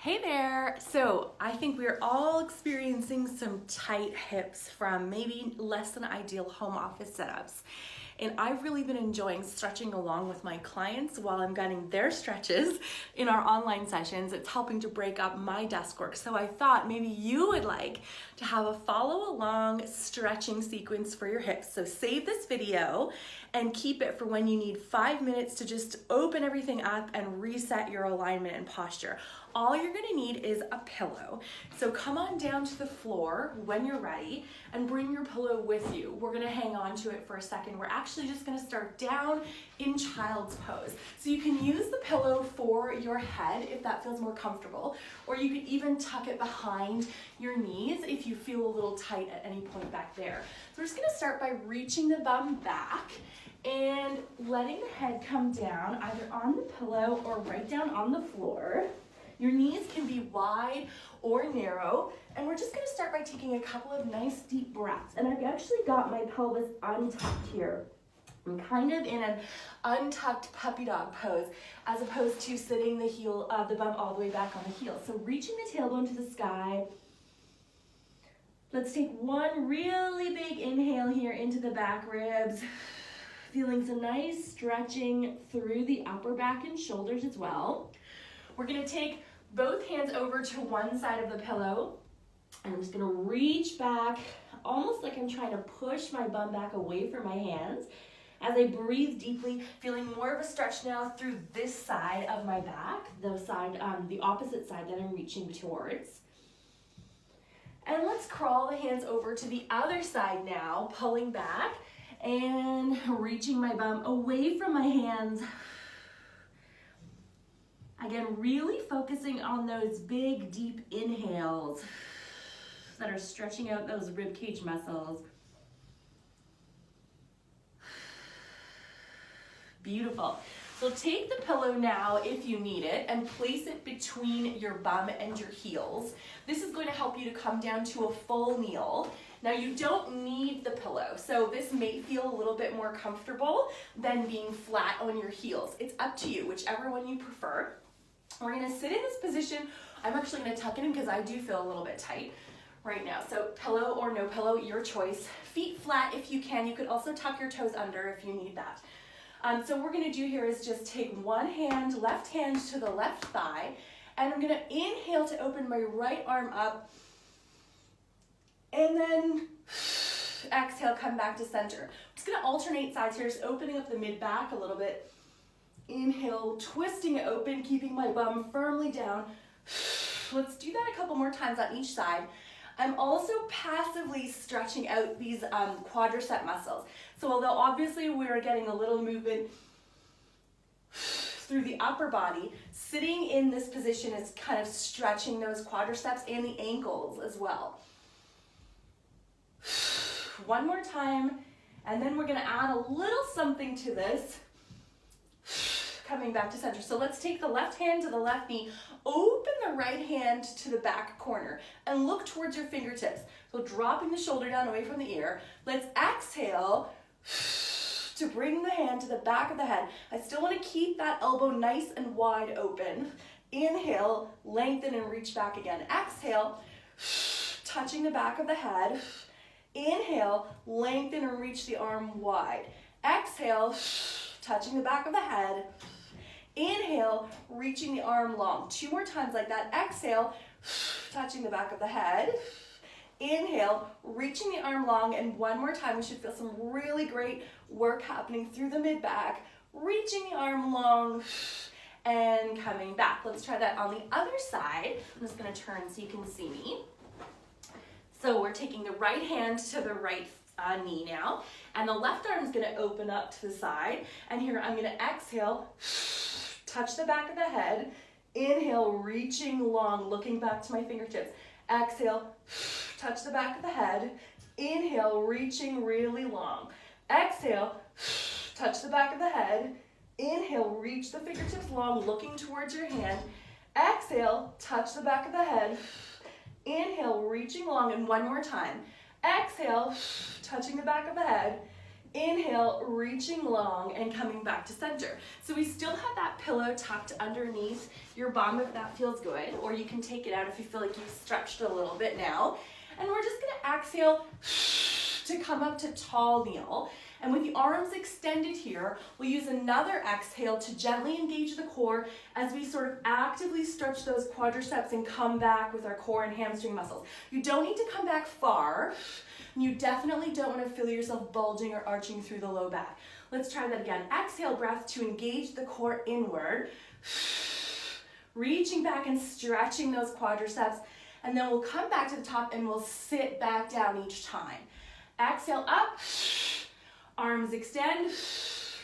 Hey there! So I think we're all experiencing some tight hips from maybe less than ideal home office setups. And I've really been enjoying stretching along with my clients while I'm getting their stretches in our online sessions. It's helping to break up my desk work. So I thought maybe you would like to have a follow along stretching sequence for your hips. So save this video and keep it for when you need 5 minutes to just open everything up and reset your alignment and posture. All you're gonna need is a pillow. So come on down to the floor when you're ready and bring your pillow with you. We're gonna hang on to it for a second. We're actually just gonna start down in child's pose. So you can use the pillow for your head if that feels more comfortable, or you could even tuck it behind your knees if you feel a little tight at any point back there. So we're just gonna start by reaching the bum back and letting the head come down either on the pillow or right down on the floor. Your knees can be wide or narrow, and we're just gonna start by taking a couple of nice deep breaths. And I've actually got my pelvis untucked here. I'm kind of in an untucked puppy dog pose, as opposed to sitting the bum all the way back on the heel. So reaching the tailbone to the sky. Let's take one really big inhale here into the back ribs. Feeling some nice stretching through the upper back and shoulders as well. We're gonna take both hands over to one side of the pillow, and I'm just gonna reach back, almost like I'm trying to push my bum back away from my hands as I breathe deeply, feeling more of a stretch now through this side of my back, the opposite side that I'm reaching towards. And let's crawl the hands over to the other side now, pulling back and reaching my bum away from my hands. Again, really focusing on those big, deep inhales that are stretching out those rib cage muscles. Beautiful. So take the pillow now if you need it and place it between your bum and your heels. This is going to help you to come down to a full kneel. Now you don't need the pillow, so this may feel a little bit more comfortable than being flat on your heels. It's up to you, whichever one you prefer. We're gonna sit in this position. I'm actually gonna tuck it in because I do feel a little bit tight right now. So pillow or no pillow, your choice. Feet flat if you can. You could also tuck your toes under if you need that. So what we're gonna do here is just take one hand, left hand to the left thigh, and I'm gonna inhale to open my right arm up, and then exhale, come back to center. I'm just gonna alternate sides here, just opening up the mid-back a little bit. Inhale, twisting it open, keeping my bum firmly down. Let's do that a couple more times on each side. I'm also passively stretching out these quadricep muscles. So although obviously we're getting a little movement through the upper body, sitting in this position is kind of stretching those quadriceps and the ankles as well. One more time, and then we're gonna add a little something to this. Coming back to center. So let's take the left hand to the left knee, open the right hand to the back corner, and look towards your fingertips. So dropping the shoulder down away from the ear. Let's exhale to bring the hand to the back of the head. I still want to keep that elbow nice and wide open. Inhale, lengthen and reach back again. Exhale, touching the back of the head. Inhale, lengthen and reach the arm wide. Exhale, touching the back of the head. Inhale, reaching the arm long. 2 more times like that. Exhale, touching the back of the head. Inhale, reaching the arm long, and one more time. We should feel some really great work happening through the mid-back. Reaching the arm long and coming back. Let's try that on the other side. I'm just gonna turn so you can see me. So we're taking the right hand to the right knee now, and the left arm is gonna open up to the side, and here I'm gonna exhale, touch the back of the head. Inhale, reaching long, looking back to my fingertips. Exhale, touch the back of the head. Inhale, reaching really long. Exhale, touch the back of the head. Inhale, reach the fingertips long, looking towards your hand. Exhale, touch the back of the head. Inhale, reaching long, and one more time. Exhale, touching the back of the head. Inhale, reaching long and coming back to center. So we still have that pillow tucked underneath your bum if that feels good, or you can take it out if you feel like you've stretched a little bit now. And we're just gonna exhale to come up to tall kneel. And with the arms extended here, we'll use another exhale to gently engage the core as we sort of actively stretch those quadriceps and come back with our core and hamstring muscles. You don't need to come back far. You definitely don't want to feel yourself bulging or arching through the low back. Let's try that again. Exhale breath to engage the core inward. Reaching back and stretching those quadriceps. And then we'll come back to the top and we'll sit back down each time. Exhale up. Arms extend.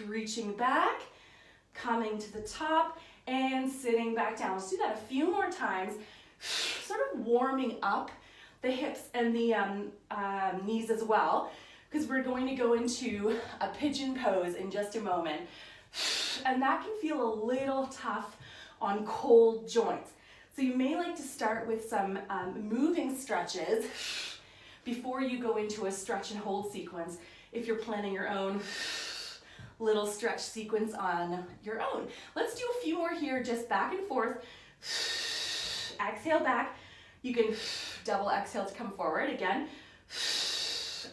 Reaching back. Coming to the top and sitting back down. Let's do that a few more times. Sort of warming up the hips and the knees as well, because we're going to go into a pigeon pose in just a moment. And that can feel a little tough on cold joints. So you may like to start with some moving stretches before you go into a stretch and hold sequence if you're planning your own little stretch sequence on your own. Let's do a few more here, just back and forth. Exhale back. You can double exhale to come forward again.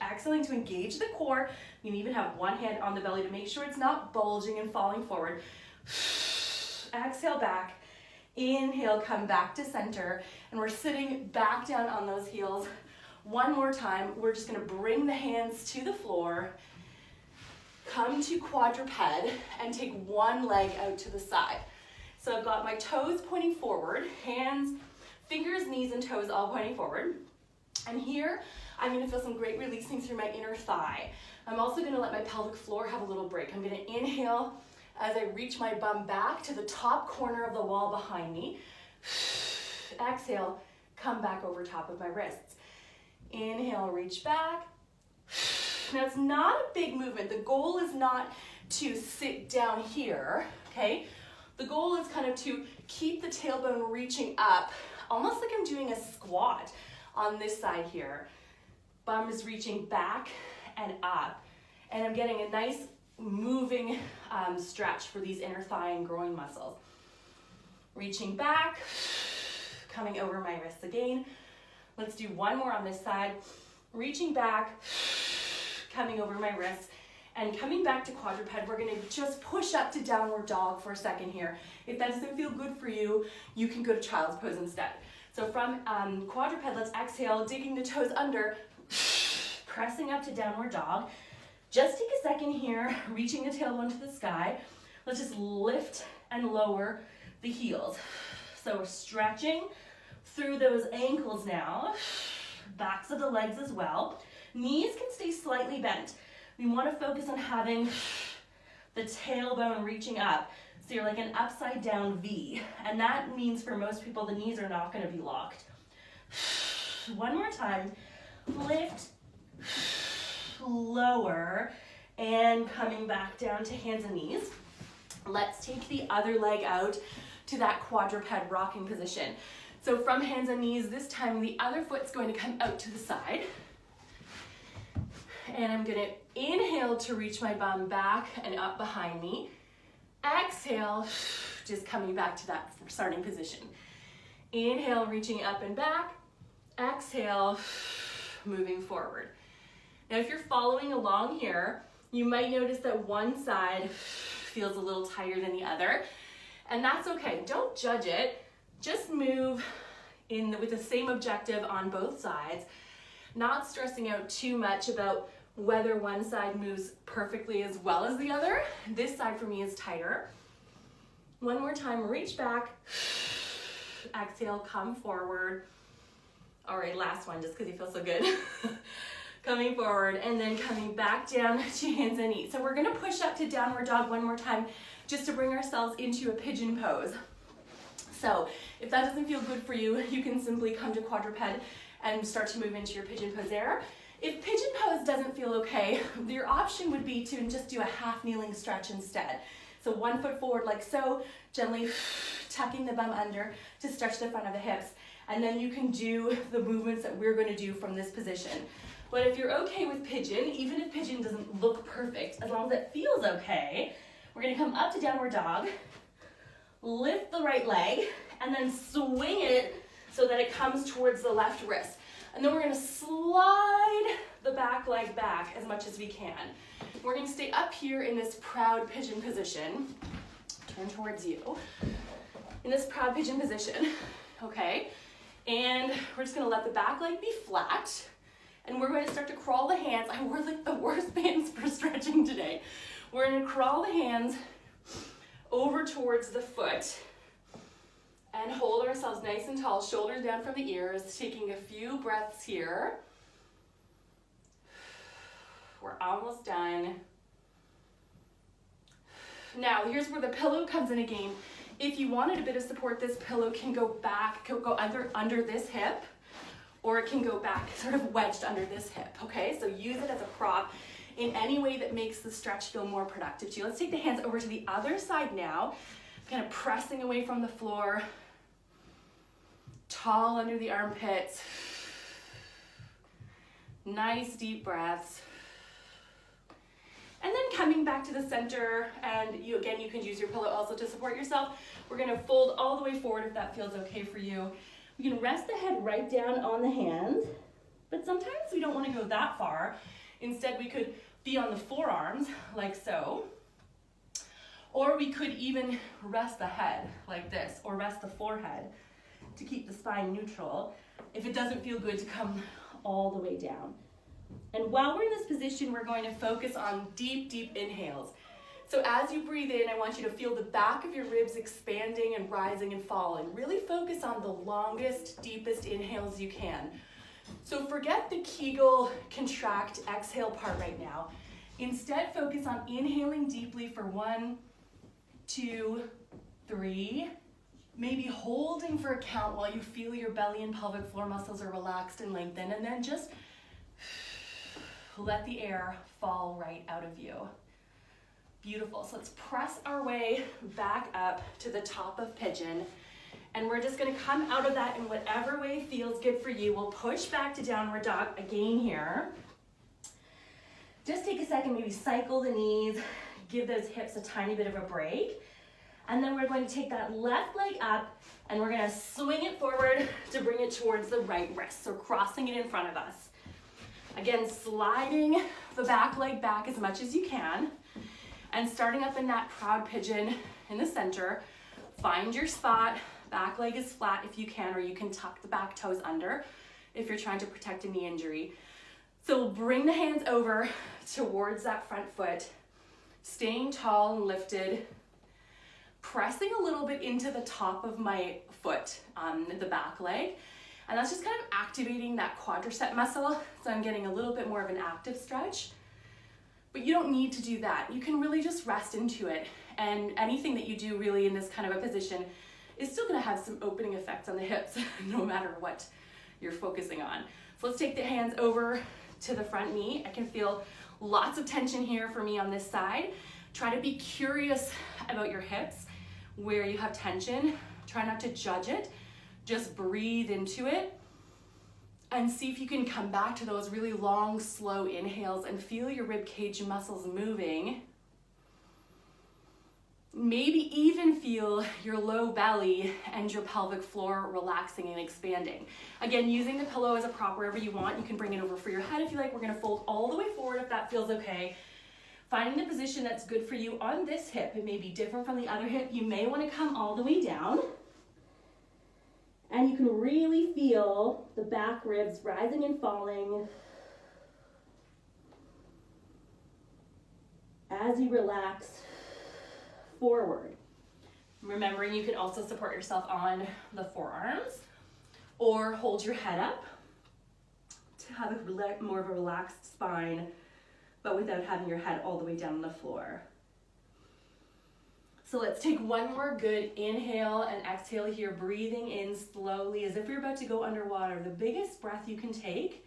Exhaling to engage the core. You can even have one hand on the belly to make sure it's not bulging and falling forward. Exhale back. Inhale, come back to center. And we're sitting back down on those heels. One more time. We're just going to bring the hands to the floor. Come to quadruped and take one leg out to the side. So I've got my toes pointing forward, hands, fingers, knees, and toes all pointing forward. And here, I'm gonna feel some great releasing through my inner thigh. I'm also gonna let my pelvic floor have a little break. I'm gonna inhale as I reach my bum back to the top corner of the wall behind me. Exhale, come back over top of my wrists. Inhale, reach back. Now it's not a big movement. The goal is not to sit down here, okay? The goal is kind of to keep the tailbone reaching up, almost like I'm doing a squat on this side here. Bum is reaching back and up, and I'm getting a nice moving stretch for these inner thigh and groin muscles. Reaching back, coming over my wrists again. Let's do one more on this side. Reaching back, coming over my wrists, and coming back to quadruped. We're gonna just push up to downward dog for a second here. If that doesn't feel good for you, you can go to child's pose instead. So from quadruped, let's exhale, digging the toes under, pressing up to downward dog. Just take a second here, reaching the tailbone to the sky. Let's just lift and lower the heels. So we're stretching through those ankles now, backs of the legs as well. Knees can stay slightly bent. We want to focus on having the tailbone reaching up. So you're like an upside down V. And that means for most people, the knees are not going to be locked. One more time. Lift, lower, and coming back down to hands and knees. Let's take the other leg out to that quadruped rocking position. So from hands and knees, this time the other foot's going to come out to the side. And I'm gonna inhale to reach my bum back and up behind me. Exhale, just coming back to that starting position. Inhale, reaching up and back. Exhale, moving forward. Now if you're following along here, you might notice that one side feels a little tighter than the other. And that's okay, don't judge it. Just move with the same objective on both sides. Not stressing out too much about whether one side moves perfectly as well as the other. This side for me is tighter. One more time, reach back. Exhale, come forward. All right, last one, just because you feel so good. Coming forward and then coming back down to hands and knees. So we're gonna push up to downward dog one more time just to bring ourselves into a pigeon pose. So if that doesn't feel good for you, you can simply come to quadruped and start to move into your pigeon pose there. If pigeon pose doesn't feel okay, your option would be to just do a half kneeling stretch instead. So 1 foot forward like so, gently tucking the bum under to stretch the front of the hips. And then you can do the movements that we're going to do from this position. But if you're okay with pigeon, even if pigeon doesn't look perfect, as long as it feels okay, we're gonna come up to downward dog, lift the right leg, and then swing it so that it comes towards the left wrist. And then we're gonna slide the back leg back as much as we can. We're gonna stay up here in this proud pigeon position. Turn towards you. In this proud pigeon position, okay? And we're just gonna let the back leg be flat. And we're going to start to crawl the hands. I wore like the worst pants for stretching today. We're gonna crawl the hands over towards the foot and hold ourselves nice and tall, shoulders down from the ears, taking a few breaths here. We're almost done. Now, here's where the pillow comes in again. If you wanted a bit of support, this pillow can go back, go under this hip, or it can go back sort of wedged under this hip, okay? So use it as a prop in any way that makes the stretch feel more productive to you. Let's take the hands over to the other side now, kind of pressing away from the floor, tall under the armpits. Nice deep breaths. And then coming back to the center, and you can use your pillow also to support yourself. We're gonna fold all the way forward if that feels okay for you. We can rest the head right down on the hands, but sometimes we don't wanna go that far. Instead, we could be on the forearms, like so. Or we could even rest the head like this, or rest the forehead to keep the spine neutral if it doesn't feel good to come all the way down. And while we're in this position, we're going to focus on deep, deep inhales. So as you breathe in, I want you to feel the back of your ribs expanding and rising and falling. Really focus on the longest, deepest inhales you can. So forget the Kegel contract exhale part right now. Instead, focus on inhaling deeply for 1, 2, 3, maybe holding for a count while you feel your belly and pelvic floor muscles are relaxed and lengthened, and then just let the air fall right out of you. Beautiful. So let's press our way back up to the top of pigeon. And we're just gonna come out of that in whatever way feels good for you. We'll push back to downward dog again here. Just take a second, maybe cycle the knees, give those hips a tiny bit of a break. And then we're going to take that left leg up and we're gonna swing it forward to bring it towards the right wrist. So crossing it in front of us. Again, sliding the back leg back as much as you can. And starting up in that proud pigeon in the center, find your spot. Back leg is flat if you can, or you can tuck the back toes under if you're trying to protect a knee injury. So we'll bring the hands over towards that front foot, staying tall and lifted, pressing a little bit into the top of my foot on the back leg. And that's just kind of activating that quadricep muscle. So I'm getting a little bit more of an active stretch. But you don't need to do that. You can really just rest into it. And anything that you do really in this kind of a position is still gonna have some opening effects on the hips, no matter what you're focusing on. So let's take the hands over to the front knee. I can feel lots of tension here for me on this side. Try to be curious about your hips, where you have tension. Try not to judge it. Just breathe into it. And see if you can come back to those really long, slow inhales and feel your rib cage muscles moving. Maybe even feel your low belly and your pelvic floor relaxing and expanding. Again, using the pillow as a prop wherever you want. You can bring it over for your head if you like. We're gonna fold all the way forward if that feels okay. Finding the position that's good for you on this hip. It may be different from the other hip. You may wanna come all the way down. And you can really feel the back ribs rising and falling as you relax forward. Remembering you can also support yourself on the forearms or hold your head up to have a more of a relaxed spine, but without having your head all the way down on the floor. So let's take one more good inhale and exhale here, breathing in slowly as if you're about to go underwater. The biggest breath you can take.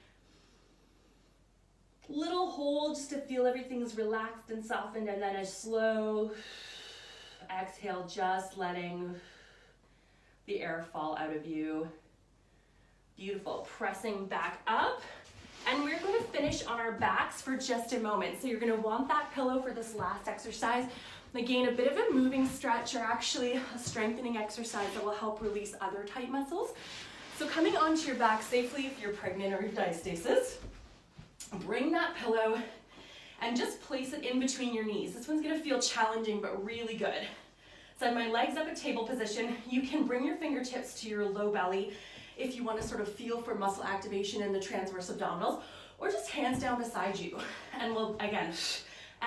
Little hold just to feel everything's relaxed and softened, and then a slow exhale, just letting the air fall out of you. Beautiful. Pressing back up And we're going to finish on our backs for just a moment. So you're going to want that pillow for this last exercise. Again, a bit of a moving stretch, or actually a strengthening exercise that will help release other tight muscles. So coming onto your back safely if you're pregnant or in diastasis, bring that pillow and just place it in between your knees. This one's gonna feel challenging, but really good. Send my legs up at table position. You can bring your fingertips to your low belly if you wanna sort of feel for muscle activation in the transverse abdominals, or just hands down beside you. And we'll, again,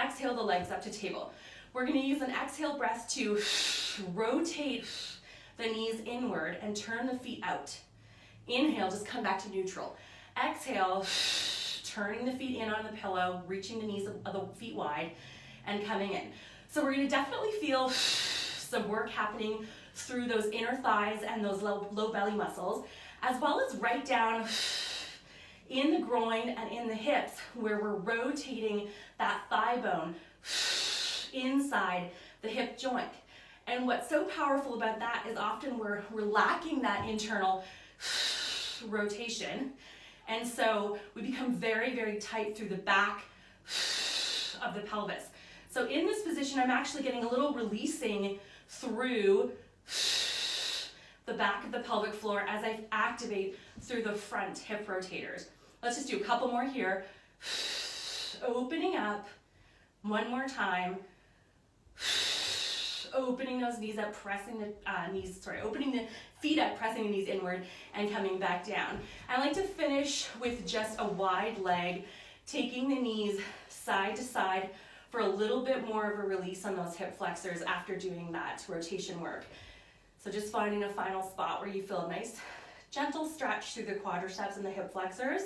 exhale the legs up to table. We're gonna use an exhale breath to rotate the knees inward and turn the feet out. Inhale, just come back to neutral. Exhale, turning the feet in on the pillow, reaching the knees of the feet wide, and coming in. So we're gonna definitely feel some work happening through those inner thighs and those low belly muscles, as well as right down in the groin and in the hips, where we're rotating that thigh bone inside the hip joint. And what's so powerful about that is often we're lacking that internal rotation, and so we become very, very tight through the back of the pelvis. So in this position, I'm actually getting a little releasing through the back of the pelvic floor as I activate through the front hip rotators. Let's just do a couple more here. Opening up, one more time. Opening those knees up, pressing the opening the feet up, pressing the knees inward, and coming back down. I like to finish with just a wide leg, taking the knees side to side for a little bit more of a release on those hip flexors after doing that rotation work. So just finding a final spot where you feel a nice, gentle stretch through the quadriceps and the hip flexors.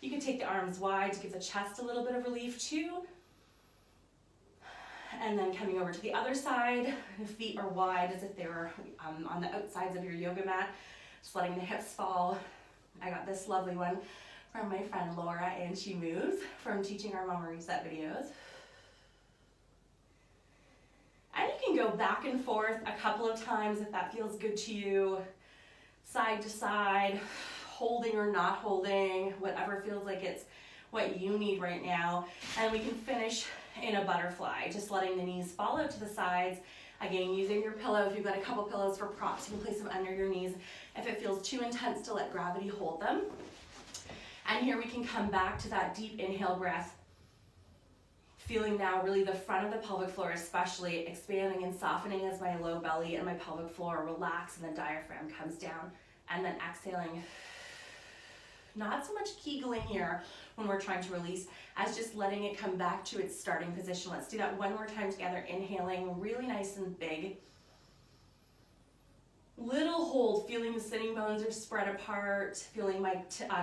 You can take the arms wide to give the chest a little bit of relief too. And then coming over to the other side, the feet are wide as if they were on the outsides of your yoga mat, just letting the hips fall. I got this lovely one from my friend Laura, and she moves from teaching our Mama Reset videos. And you can go back and forth a couple of times if that feels good to you, side to side, holding or not holding, whatever feels like it's what you need right now. And we can finish in a butterfly, just letting the knees fall out to the sides. Again, using your pillow. If you've got a couple pillows for props, you can place them under your knees. If it feels too intense to let gravity hold them. And here we can come back to that deep inhale breath. Feeling now really the front of the pelvic floor especially expanding and softening as my low belly and my pelvic floor relax and the diaphragm comes down. And then exhaling. Not so much kegling here when we're trying to release, as just letting it come back to its starting position. Let's do that one more time together. Inhaling really nice and big. Little hold, feeling the sitting bones are spread apart, feeling my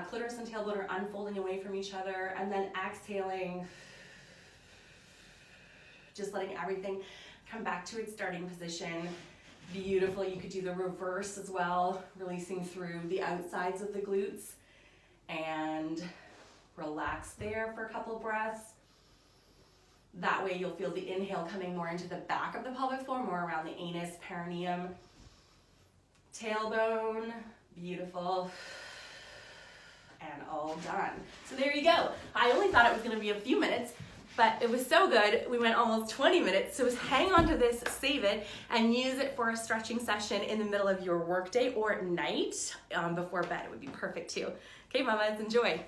clitoris and tailbone are unfolding away from each other, and then exhaling, just letting everything come back to its starting position. Beautiful. You could do the reverse as well, releasing through the outsides of the glutes. And relax there for a couple breaths. That way you'll feel the inhale coming more into the back of the pelvic floor, more around the anus, perineum, tailbone. Beautiful. And all done. So there you go. I only thought it was going to be a few minutes, but it was so good. We went almost 20 minutes. So hang on to this, save it, and use it for a stretching session in the middle of your workday or at night before bed. It would be perfect too. Okay, mamas, enjoy.